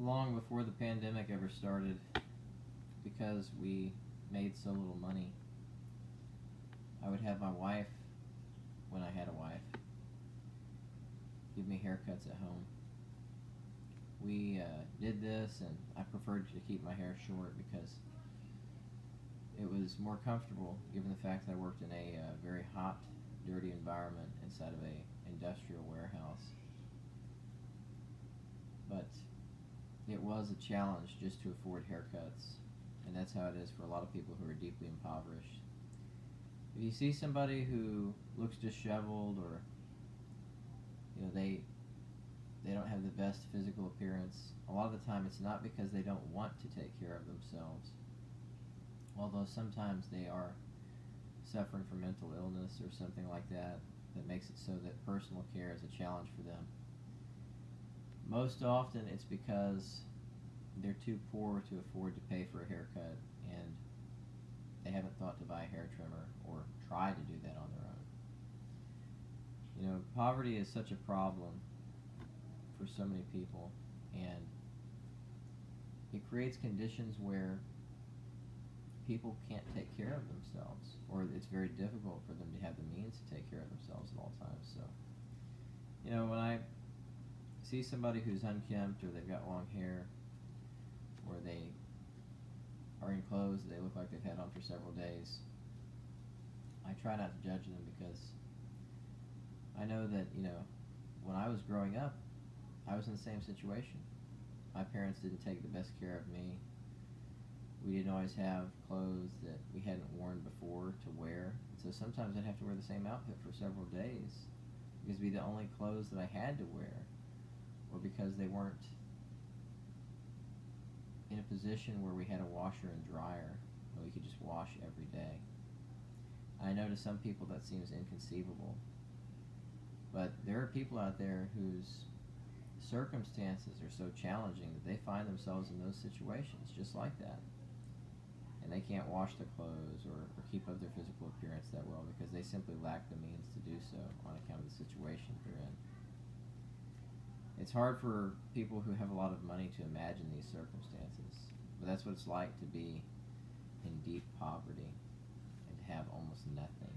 long before the pandemic ever started, because we made so little money, I would have my wife, when I had a wife, give me haircuts at home. We did this, and I preferred to keep my hair short because it was more comfortable, given the fact that I worked in a very hot, dirty environment inside of a industrial warehouse. But it was a challenge just to afford haircuts, and that's how it is for a lot of people who are deeply impoverished. If you see somebody who looks disheveled, or they don't have the best physical appearance, a lot of the time it's not because they don't want to take care of themselves, although sometimes they are suffering from mental illness or something like that that makes it so that personal care is a challenge for them. Most often it's because they're too poor to afford to pay for a haircut, and they haven't thought to buy a hair trimmer or try to do that on their own. Poverty is such a problem for so many people, and it creates conditions where people can't take care of themselves, or it's very difficult for them to have the means to take care of themselves at all times. So, when I see somebody who's unkempt, or they've got long hair, or they are in clothes that they look like they've had on for several days, I try not to judge them, because I know that, when I was growing up, I was in the same situation. My parents didn't take the best care of me. We didn't always have clothes that we hadn't worn before to wear. So sometimes I'd have to wear the same outfit for several days because it'd be the only clothes that I had to wear, or because they weren't in a position where we had a washer and dryer and we could just wash every day. I know to some people that seems inconceivable, but there are people out there whose circumstances are so challenging that they find themselves in those situations just like that. And they can't wash their clothes or keep up their physical appearance that well because they simply lack the means to do so on account of the situation they're in. It's hard for people who have a lot of money to imagine these circumstances, but that's what it's like to be in deep poverty and to have almost nothing.